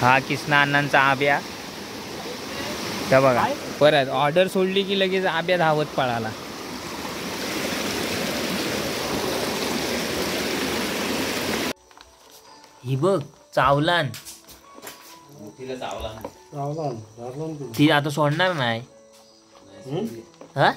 हा किसना अण्णांचा आब्या. तर बघा परत ऑर्डर सोडली की लगेच आब्या धावत पळाला. ही बघ चावलान. ती आता सोडणार नाही. हा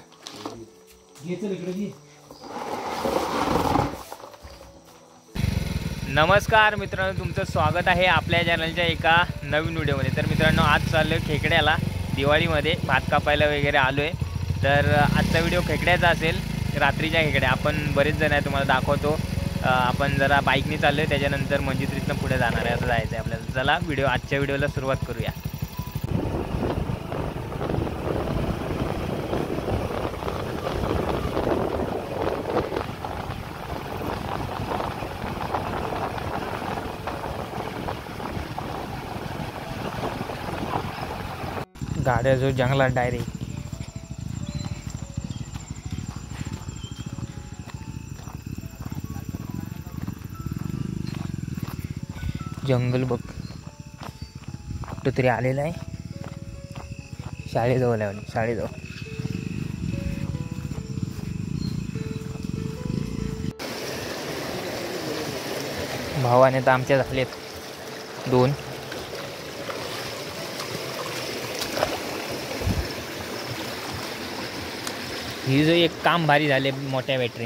नमस्कार मित्रांनो, तुमचं स्वागत आहे आपल्या चॅनलच्या एका नवीन व्हिडिओमध्ये. तर मित्रांनो, आज चाललो आहे खेकड्याला. दिवाळीमध्ये भात कापायला वगैरे आलो आहे. तर आजचा व्हिडिओ खेकड्याचा असेल, रात्रीच्या खेकड्या. आपण बरेच जण आहे, तुम्हाला दाखवतो. आपण जरा बाईकने चाललो आहे, त्याच्यानंतर मंजित्रीतनं पुढे जाणार आहे. आता जायचं आहे आपल्याला. चला आजच्या व्हिडिओला सुरुवात करूया. गाड्या जो जंगलात डायरेक्ट. जंगल बघ कुठंतरी आलेलं आहे. शाळेजवळ आहे, शाळेजवळ. भावाने तर आमच्या झालेत 2. ही जो एक काम भारी झाले मोठ्या बॅटरी.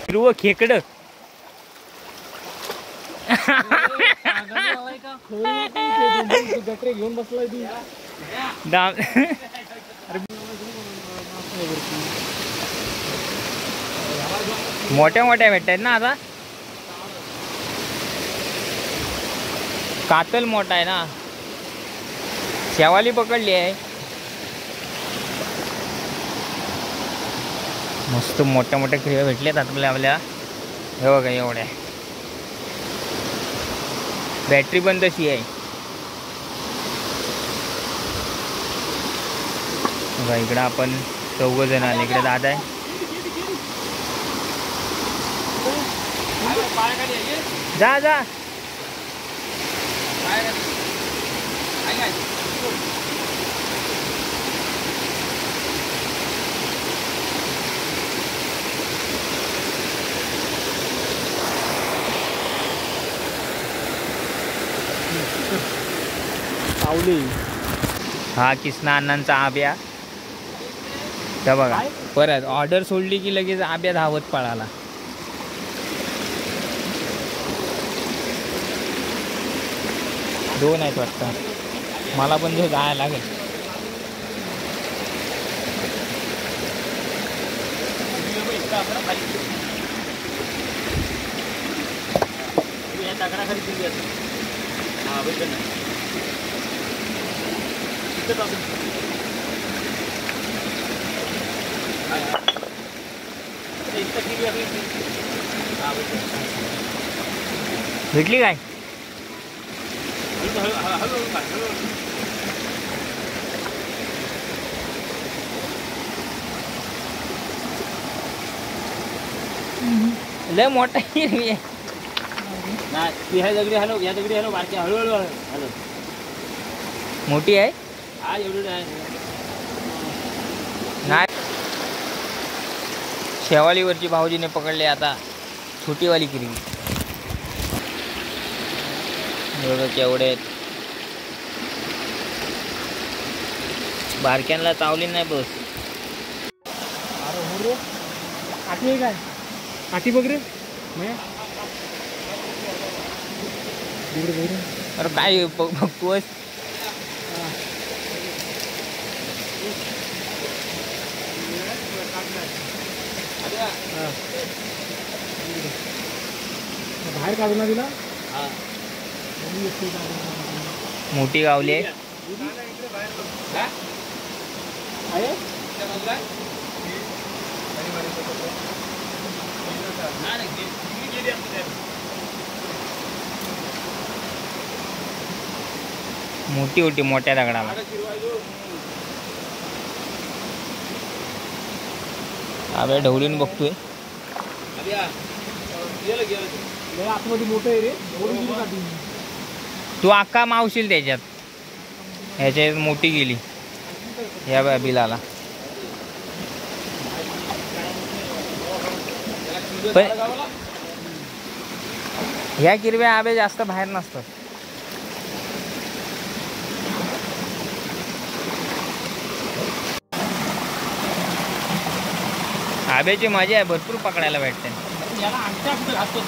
हिरवं खेकड. घेऊन बसलाय ती. मोठ्या मोठ्या भेटत आहेत ना आता. कातल मोठा आहे ना. शेवाली पकडली आहे. मस्त मोठ्या मोठ्या क्रिया भेटल्यात आपल्या. हे बघा एवढ्या. बॅटरी पण तशी आहे बघा. इकडं आपण 4 जण आले. इकडे दादा आहे. जा जा. सावली. हा किसना अण्णांचा आब्या. तर बघा परत ऑर्डर सोडली की लगेच आब्या धावत पळाला. दोन आहेत वाटतं. मला पण जो जायला लागेल. भेटली काय? लय मोठा हिरवी आहे. दगडी हलव, या दगडी हलव. बारक्या हळूहळू हलव. मोठी आहे. हा एवढी नाही. शेवालीवरची भाऊजीने पकडले आता छोटीवाली किरवी. एवढं केवढे आहेत. बारक्यांना चावली नाही बस. अरे हो रे. आठी आहे काय? आठी बघ रे. अरे काय बघतोस. बाहेर काढून दिला. मोठी गावली आहे. मोठी होती मोठ्या दगडाला. आबे ढवळून बघतोय. आतमध्ये मोठं आहे रे. तू अक्का मावशील त्याच्यात. ह्याच्यात मोठी गेली या बिलाला. पण ह्या किरव्या आबे जास्त बाहेर नसतात. आब्याची मजा आहे, भरपूर पकडायला भेटते. याला अंगठ्या कुठे घालतो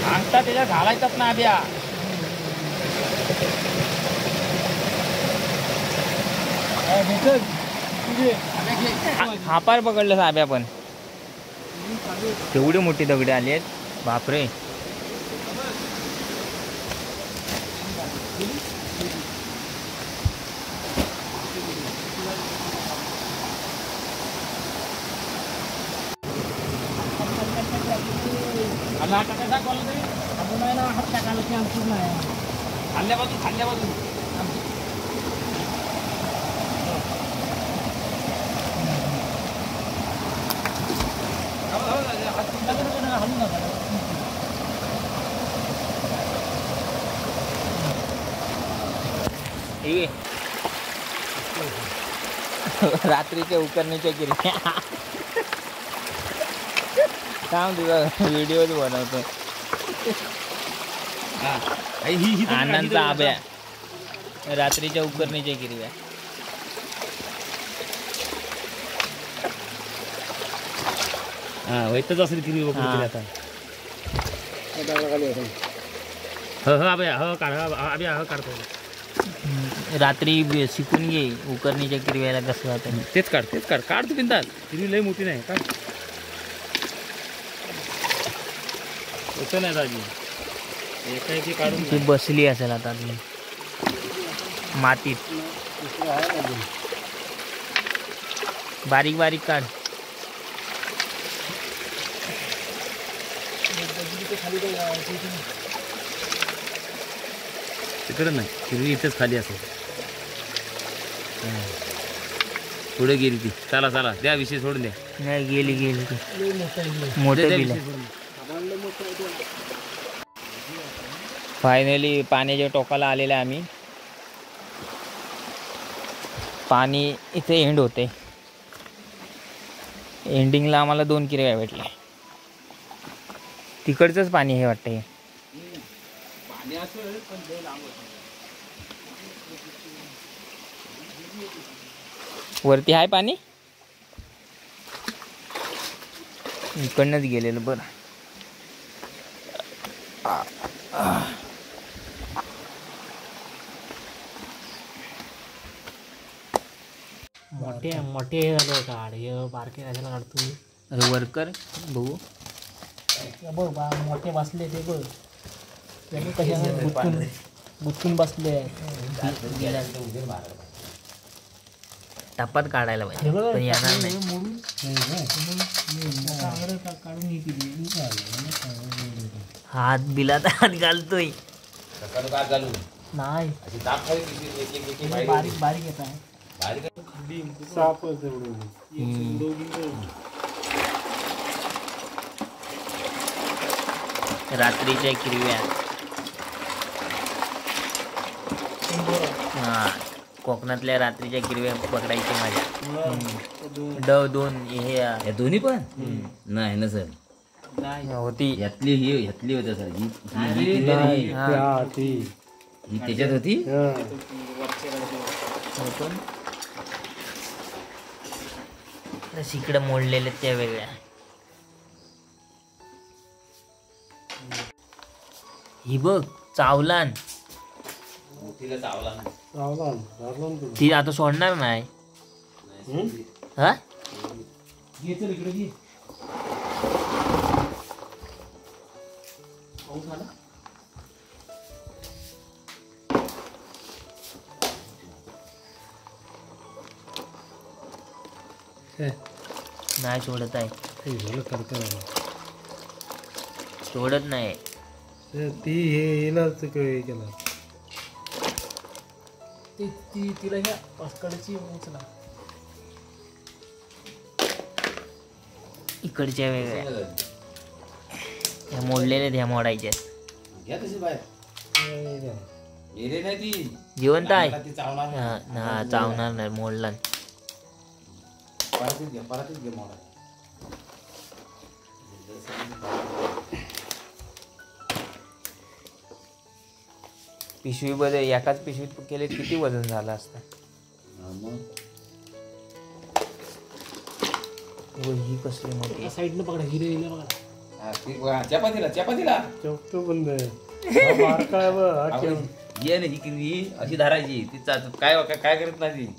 अंगठा त्याच्या घालायचाच ना आब्या. हापार पकडलं आब्या. पण केवढी मोठी दगडी आली आहेत बापरे. खाल्ल्या बाजू रात्रीच्या उकरणीच्या किरक्या. सांग तुझा व्हिडिओ बनवतो. आनंदचा आब्या रात्रीच्या उकरणीच्या किरव्या. वैतच असेल किरी आता. काढतो. रात्री शिकून घे उकरणीच्या किरव्याला कसं जातं. तेच काढ तू बिंदास. किरी लई मोठी नाही काढ. तसं नाही दाजी. एकाएकी काढून ती बसली असेल आता मातीत. बारीक बारीक काढ. तिकडे नाही हिरवी इथेच खाली असेल. पुढे गेली ती. चला द्या विषय सोडून द्या. नाही गेली मोठं बिल. फायनली पाण्याच्या टोकाला आलेलं आम्ही. पाणी इथे एंड होते. एंडिंगला आम्हाला 2 किरव्या भेटल्या. तिकडचंच पाणी हे वाटतं. वरती आहे पाणी. इकडनंच गेलेलं बरं. मोठे हे झालं काढ. हे बारके राजाला काढतो. अरे वर्कर बघू बघ बा मोठे बसले ते बघ. त्यांनी कशा गुंतून बसले. टपात काढायला पाहिजे पण येणार नाही. हात बिलात हात घालतोय. नाही बारीक बारीक येत आहे. रात्रीच्या किरव्या. हा कोकणातल्या रात्रीच्या किरव्या पकडायची मजा. डव 2 हे या दोन्ही पण नाही ना सर. होती ह्यातली होती सर. ही त्याच्यात होती. इकडे मोडलेले त्या वेगळ्या. ही बघ चावलान. ती आता सोडणार नाही. हा नाही सोडत आहे. झालं करता सोडत नाही. ती हे येणार हे केलं ती तिला ह्या पस्कडची उचला. इकडच्या वेगळ्या ह्या मोडलेल्या ह्या मोडायच्या. घ्या तशी बाहेर गेले नाही ती जिवंत आहे. ती चावणार हा चावणार नाही, मोडला. परतच घे मोडा. पिशवी बदल एकाच पिशवीत केले किती वजन झालं असतं. ही कसली मोठी त्या साईडनं पकडा, हिरे हिरे बघा. चपातीला चौकतो बंद बारकाय बघ ये नाही ही अशी धरायची ती काय काय करत नाही ती.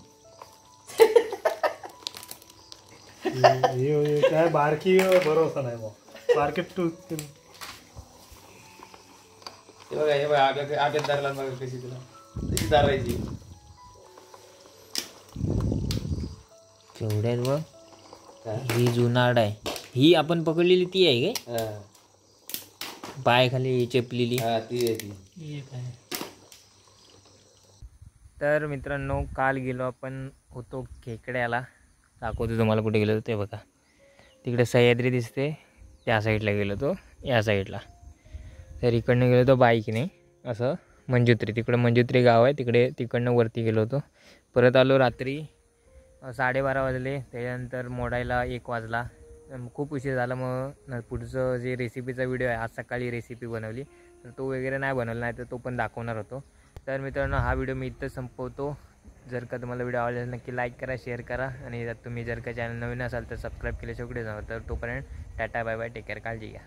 काय बारकी भरोसा नाही बा मार्केट टू. हे बघा आग्यात धरला मग कशी तुला तशी धरायची. केवढ्यात बघ. ही जुनाड आहे. ही आपण पकडलेली ती आहे काय? पाय खाली चेपलेली. ती आहे ती. एक आहे. तर मित्रांनो काल गेलो आपण होतो खेकड्याला. दाखवतो तुम्हाला कुठे गेलो ते बघा. तिकडे सह्याद्री दिसते, त्या साईडला गेलो तो, या साईडला. तर इकडनं गेलो तो बाईकने असं मंजुत्री, तिकडं मंजुत्री गाव आहे तिकडे, तिकडनं वरती गेलो होतो. परत आलो रात्री 12:30 वाजले. त्याच्यानंतर मोडायला 1 वाजला. खूप उशीर झाला. मग पुढचं जे रेसिपीचा व्हिडिओ आहे, आज सकाळी रेसिपी बनवली तर तो वगैरे नाही बनवला, नाही तर तो पण दाखवणार होतो. तर मित्रांनो हा व्हिडिओ मी इथं संपवतो. जर का तुम्हाला व्हिडिओ आवडला नक्की लाईक करा, शेअर करा आणि तुम्ही जर का चॅनल नवीन असाल तर सबस्क्राईब केल्याशिवाय कुठे जाणार. तर तोपर्यंत tata bye bye, take care, काळजी घ्या.